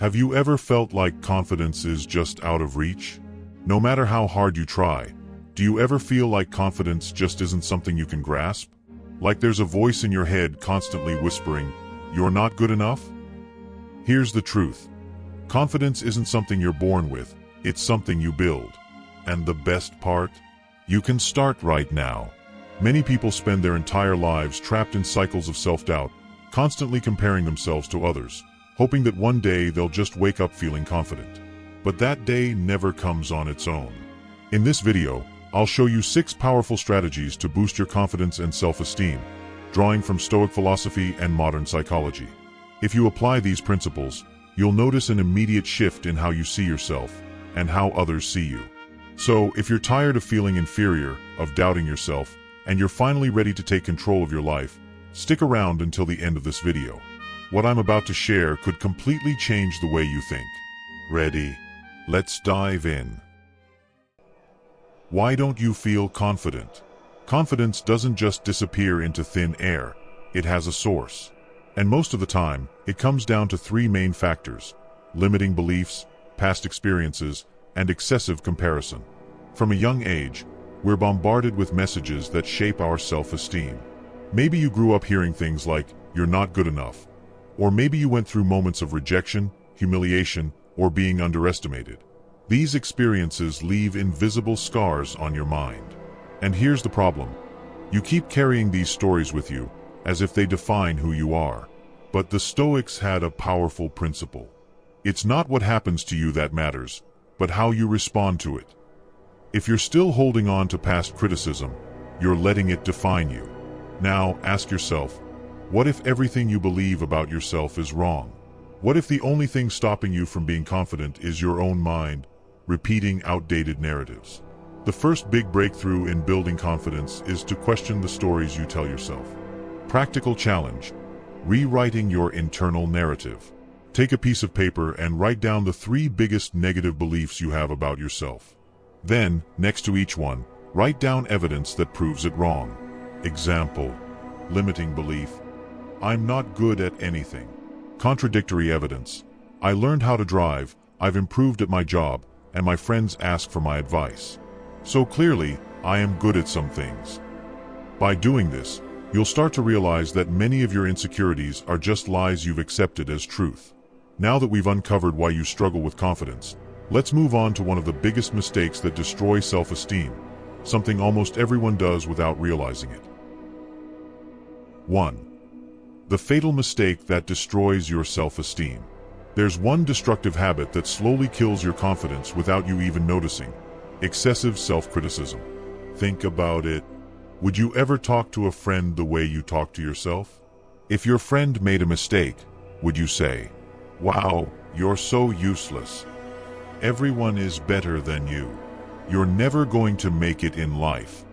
Have you ever felt like confidence is just out of reach? No matter how hard you try, do you ever feel like confidence just isn't something you can grasp? Like there's a voice in your head constantly whispering, "You're not good enough?" Here's the truth. Confidence isn't something you're born with, it's something you build. And the best part? You can start right now. Many people spend their entire lives trapped in cycles of self-doubt, constantly comparing themselves to others, hoping that one day they'll just wake up feeling confident. But that day never comes on its own. In this video, I'll show you 6 powerful strategies to boost your confidence and self-esteem, drawing from Stoic philosophy and modern psychology. If you apply these principles, you'll notice an immediate shift in how you see yourself and how others see you. So, if you're tired of feeling inferior, of doubting yourself, and you're finally ready to take control of your life, stick around until the end of this video. What I'm about to share could completely change the way you think. Ready? Let's dive in. Why don't you feel confident? Confidence doesn't just disappear into thin air. It has a source. And most of the time, it comes down to 3 main factors: limiting beliefs, past experiences, and excessive comparison. From a young age, we're bombarded with messages that shape our self-esteem. Maybe you grew up hearing things like, "You're not good enough." Or maybe you went through moments of rejection, humiliation, or being underestimated. These experiences leave invisible scars on your mind. And here's the problem. You keep carrying these stories with you, as if they define who you are. But the Stoics had a powerful principle. It's not what happens to you that matters, but how you respond to it. If you're still holding on to past criticism, you're letting it define you. Now, ask yourself, what if everything you believe about yourself is wrong? What if the only thing stopping you from being confident is your own mind, repeating outdated narratives? The first big breakthrough in building confidence is to question the stories you tell yourself. Practical challenge: rewriting your internal narrative. Take a piece of paper and write down the 3 biggest negative beliefs you have about yourself. Then, next to each one, write down evidence that proves it wrong. Example: limiting belief, "I'm not good at anything." Contradictory evidence: "I learned how to drive, I've improved at my job, and my friends ask for my advice. So clearly, I am good at some things." By doing this, you'll start to realize that many of your insecurities are just lies you've accepted as truth. Now that we've uncovered why you struggle with confidence, let's move on to one of the biggest mistakes that destroy self-esteem, something almost everyone does without realizing it. 1. The fatal mistake that destroys your self-esteem. There's one destructive habit that slowly kills your confidence without you even noticing: excessive self-criticism. Think about it. Would you ever talk to a friend the way you talk to yourself? If your friend made a mistake, would you say, "Wow, you're so useless. Everyone is better than you. You're never going to make it in life"?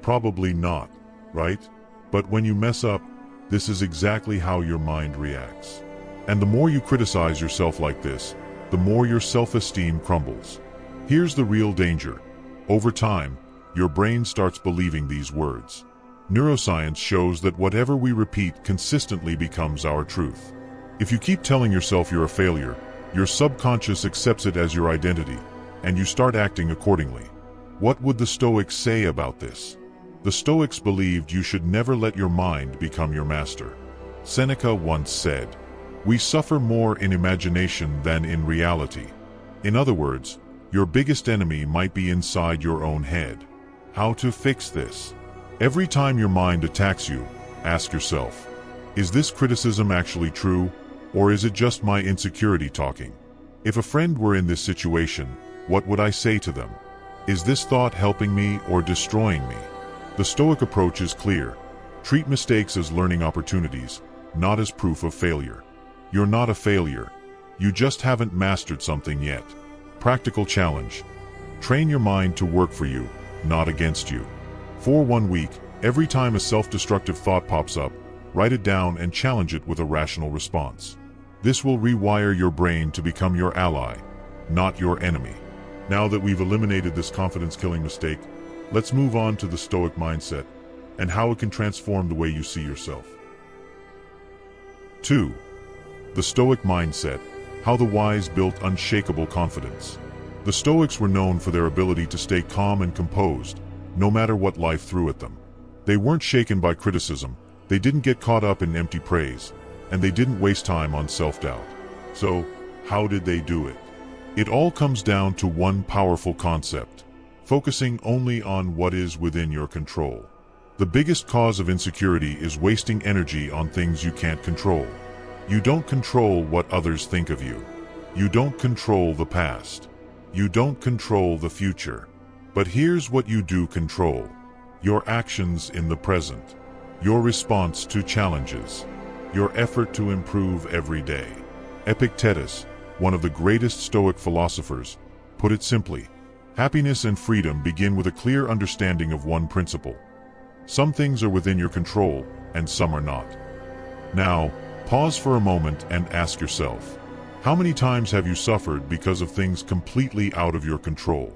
Probably not, right? But when you mess up, this is exactly how your mind reacts. And the more you criticize yourself like this, the more your self-esteem crumbles. Here's the real danger. Over time, your brain starts believing these words. Neuroscience shows that whatever we repeat consistently becomes our truth. If you keep telling yourself you're a failure, your subconscious accepts it as your identity, and you start acting accordingly. What would the Stoics say about this? The Stoics believed you should never let your mind become your master. Seneca once said, "We suffer more in imagination than in reality." In other words, your biggest enemy might be inside your own head. How to fix this? Every time your mind attacks you, ask yourself, is this criticism actually true, or is it just my insecurity talking? If a friend were in this situation, what would I say to them? Is this thought helping me or destroying me? The Stoic approach is clear. Treat mistakes as learning opportunities, not as proof of failure. You're not a failure. You just haven't mastered something yet. Practical challenge: train your mind to work for you, not against you. For 1 week, every time a self-destructive thought pops up, write it down and challenge it with a rational response. This will rewire your brain to become your ally, not your enemy. Now that we've eliminated this confidence-killing mistake, let's move on to the Stoic mindset and how it can transform the way you see yourself. 2. The Stoic mindset: How the wise built unshakable confidence. The Stoics were known for their ability to stay calm and composed, no matter what life threw at them. They weren't shaken by criticism, they didn't get caught up in empty praise, and they didn't waste time on self-doubt. So, how did they do it? It all comes down to one powerful concept: focusing only on what is within your control. The biggest cause of insecurity is wasting energy on things you can't control. You don't control what others think of you. You don't control the past. You don't control the future. But here's what you do control: your actions in the present, your response to challenges, your effort to improve every day. Epictetus, one of the greatest Stoic philosophers, put it simply: happiness and freedom begin with a clear understanding of one principle. Some things are within your control, and some are not. Now, pause for a moment and ask yourself, how many times have you suffered because of things completely out of your control?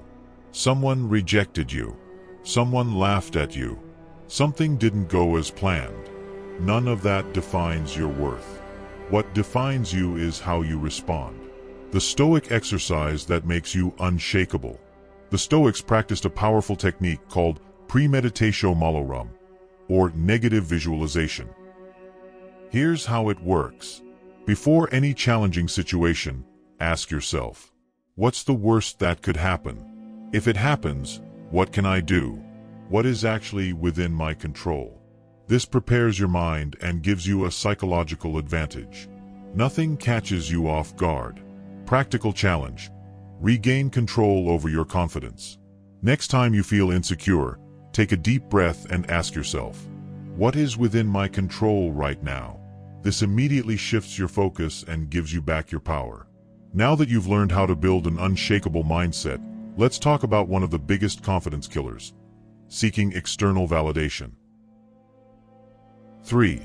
Someone rejected you. Someone laughed at you. Something didn't go as planned. None of that defines your worth. What defines you is how you respond. The Stoic exercise that makes you unshakable. The Stoics practiced a powerful technique called premeditatio malorum, or negative visualization. Here's how it works. Before any challenging situation, ask yourself, what's the worst that could happen? If it happens, what can I do? What is actually within my control? This prepares your mind and gives you a psychological advantage. Nothing catches you off guard. Practical challenge: regain control over your confidence. Next time you feel insecure, take a deep breath and ask yourself, what is within my control right now? This immediately shifts your focus and gives you back your power. Now that you've learned how to build an unshakable mindset, let's talk about one of the biggest confidence killers: seeking external validation. 3.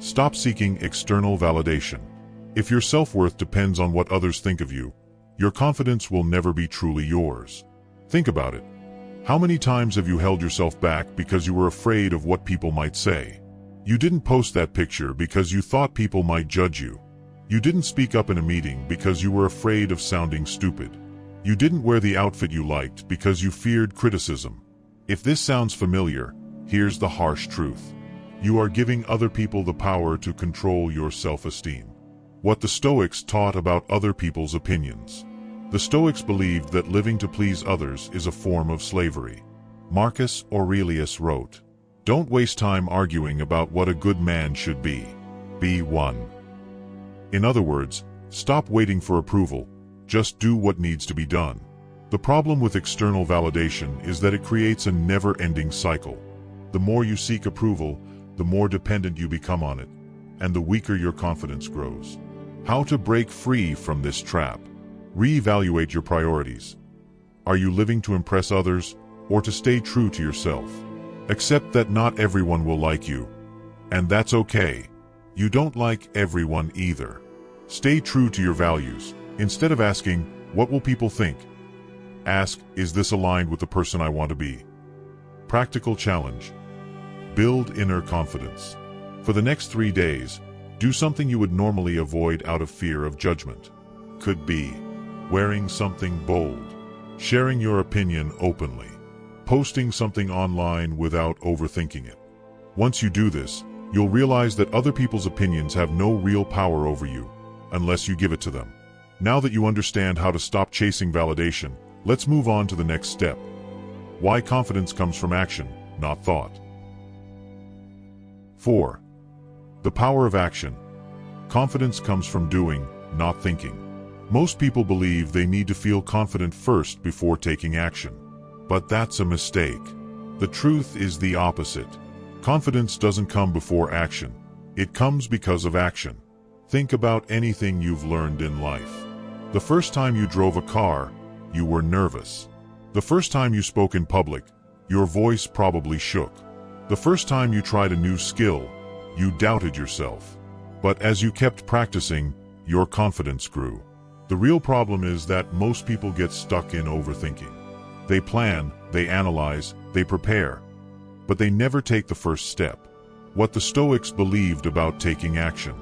Stop seeking external validation. If your self-worth depends on what others think of you, your confidence will never be truly yours. Think about it. How many times have you held yourself back because you were afraid of what people might say? You didn't post that picture because you thought people might judge you. You didn't speak up in a meeting because you were afraid of sounding stupid. You didn't wear the outfit you liked because you feared criticism. If this sounds familiar, here's the harsh truth. You are giving other people the power to control your self-esteem. What the Stoics taught about other people's opinions. The Stoics believed that living to please others is a form of slavery. Marcus Aurelius wrote, "Don't waste time arguing about what a good man should be. Be one." In other words, stop waiting for approval, just do what needs to be done. The problem with external validation is that it creates a never-ending cycle. The more you seek approval, the more dependent you become on it, and the weaker your confidence grows. How to break free from this trap? Reevaluate your priorities. Are you living to impress others, or to stay true to yourself? Accept that not everyone will like you, and that's okay. You don't like everyone either. Stay true to your values. Instead of asking, "What will people think?" ask, "Is this aligned with the person I want to be?" Practical challenge: build inner confidence. For the next 3 days, do something you would normally avoid out of fear of judgment. Could be wearing something bold, sharing your opinion openly, posting something online without overthinking it. Once you do this, you'll realize that other people's opinions have no real power over you, unless you give it to them. Now that you understand how to stop chasing validation, let's move on to the next step. Why confidence comes from action, not thought. 4. The power of action. Confidence comes from doing, not thinking. Most people believe they need to feel confident first before taking action. But that's a mistake. The truth is the opposite. Confidence doesn't come before action. It comes because of action. Think about anything you've learned in life. The first time you drove a car, you were nervous. The first time you spoke in public, your voice probably shook. The first time you tried a new skill, you doubted yourself. But as you kept practicing, your confidence grew. The real problem is that most people get stuck in overthinking. They plan, they analyze, they prepare, but they never take the first step. What the Stoics believed about taking action.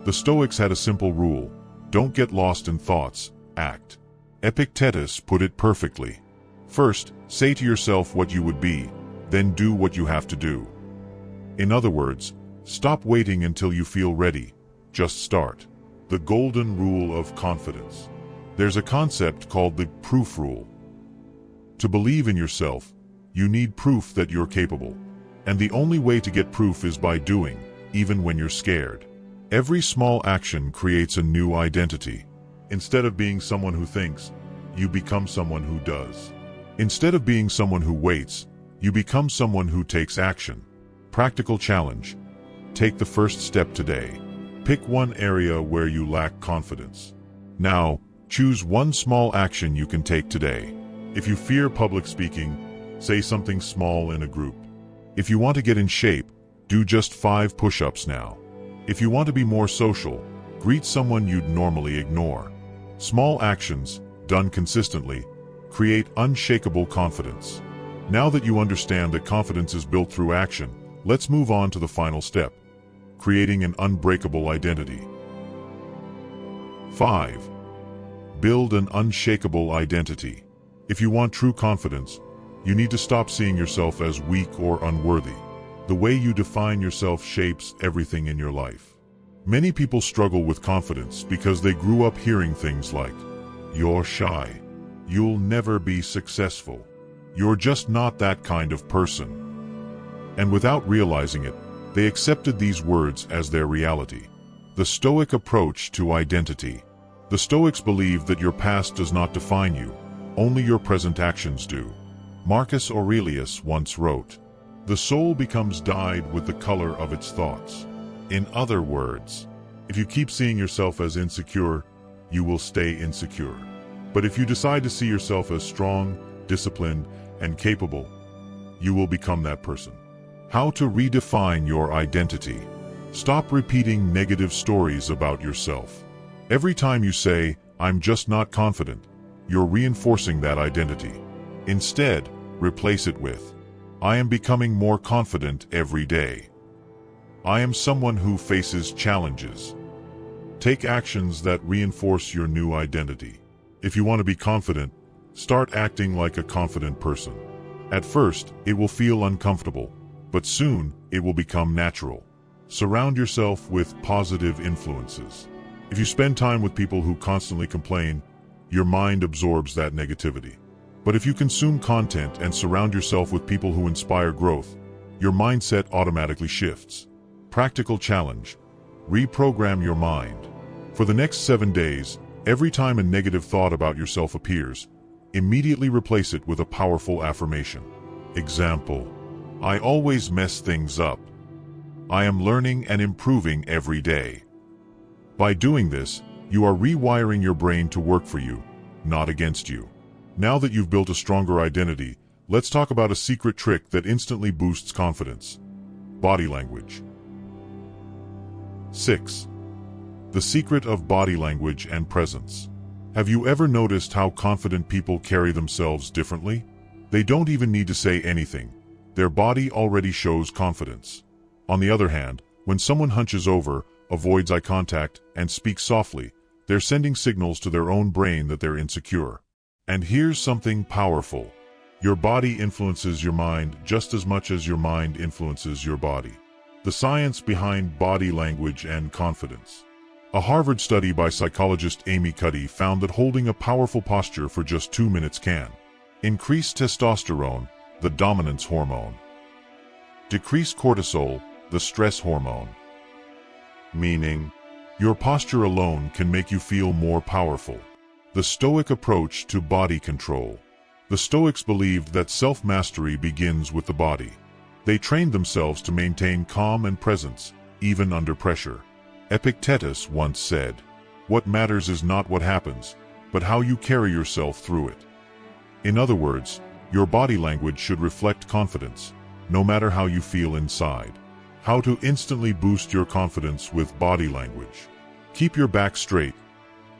The Stoics had a simple rule: Don't get lost in thoughts, act. Epictetus put it perfectly. First, say to yourself what you would be, then do what you have to do. In other words, stop waiting until you feel ready. Just start. The golden rule of confidence. There's a concept called the proof rule. To believe in yourself, you need proof that you're capable. And the only way to get proof is by doing, even when you're scared. Every small action creates a new identity. Instead of being someone who thinks, you become someone who does. Instead of being someone who waits, you become someone who takes action. Practical challenge. Take the first step today. Pick one area where you lack confidence. Now, choose one small action you can take today. If you fear public speaking, say something small in a group. If you want to get in shape, do just 5 push-ups now. If you want to be more social, greet someone you'd normally ignore. Small actions, done consistently, create unshakable confidence. Now that you understand that confidence is built through action, let's move on to the final step. Creating an unbreakable identity. 5. Build an unshakable identity. If you want true confidence, you need to stop seeing yourself as weak or unworthy. The way you define yourself shapes everything in your life. Many people struggle with confidence because they grew up hearing things like, "You're shy. You'll never be successful. You're just not that kind of person." And without realizing it, they accepted these words as their reality. The Stoic approach to identity. The Stoics believe that your past does not define you, only your present actions do. Marcus Aurelius once wrote, "The soul becomes dyed with the color of its thoughts." In other words, if you keep seeing yourself as insecure, you will stay insecure. But if you decide to see yourself as strong, disciplined, and capable, you will become that person. How to redefine your identity. Stop repeating negative stories about yourself. Every time you say, "I'm just not confident," you're reinforcing that identity. Instead, replace it with, "I am becoming more confident every day. I am someone who faces challenges." Take actions that reinforce your new identity. If you want to be confident, start acting like a confident person. At first, it will feel uncomfortable, but soon it will become natural. Surround yourself with positive influences. If you spend time with people who constantly complain, your mind absorbs that negativity. But if you consume content and surround yourself with people who inspire growth, your mindset automatically shifts. Practical challenge. Reprogram your mind. For the next 7 days, every time a negative thought about yourself appears, immediately replace it with a powerful affirmation. Example: I always mess things up. I am learning and improving every day. By doing this, you are rewiring your brain to work for you, not against you. Now that you've built a stronger identity, let's talk about a secret trick that instantly boosts confidence. Body language. 6. The secret of body language and presence. Have you ever noticed how confident people carry themselves differently? They don't even need to say anything. Their body already shows confidence. On the other hand, when someone hunches over, avoids eye contact, and speaks softly, they're sending signals to their own brain that they're insecure. And here's something powerful. Your body influences your mind just as much as your mind influences your body. The science behind body language and confidence. A Harvard study by psychologist Amy Cuddy found that holding a powerful posture for just 2 minutes can increase testosterone, the dominance hormone, decrease cortisol, the stress hormone. Meaning, your posture alone can make you feel more powerful. The Stoic approach to body control. The Stoics believed that self-mastery begins with the body. They trained themselves to maintain calm and presence, even under pressure. Epictetus once said, "What matters is not what happens, but how you carry yourself through it." In other words, your body language should reflect confidence, no matter how you feel inside. How to instantly boost your confidence with body language. Keep your back straight.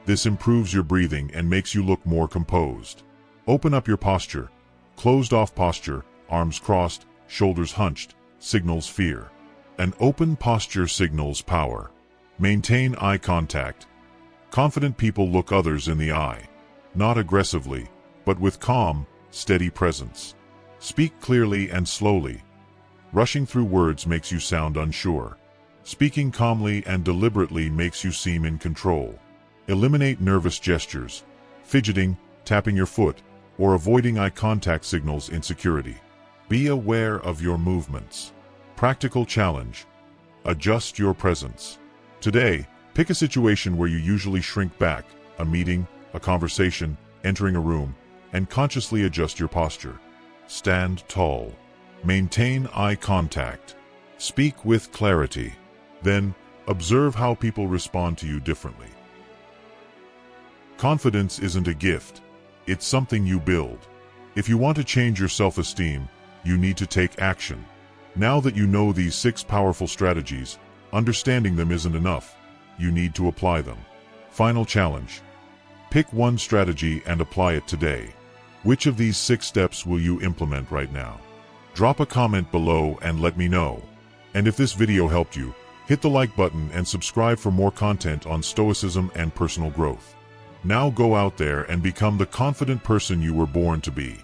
This improves your breathing and makes you look more composed. Open up your posture. Closed-off posture, arms crossed, shoulders hunched, signals fear. An open posture signals power. Maintain eye contact. Confident people look others in the eye. Not aggressively, but with calm, steady presence. Speak clearly and slowly. Rushing through words makes you sound unsure. Speaking calmly and deliberately makes you seem in control. Eliminate nervous gestures, fidgeting, tapping your foot, or avoiding eye contact signals insecurity. Be aware of your movements. Practical challenge. Adjust your presence. Today, pick a situation where you usually shrink back, a meeting, a conversation, entering a room, and consciously adjust your posture. Stand tall. Maintain eye contact. Speak with clarity. Then, observe how people respond to you differently. Confidence isn't a gift. It's something you build. If you want to change your self-esteem, you need to take action. Now that you know these 6 powerful strategies, understanding them isn't enough. You need to apply them. Final challenge. Pick one strategy and apply it today. Which of these 6 steps will you implement right now? Drop a comment below and let me know. And if this video helped you, hit the like button and subscribe for more content on stoicism and personal growth. Now go out there and become the confident person you were born to be.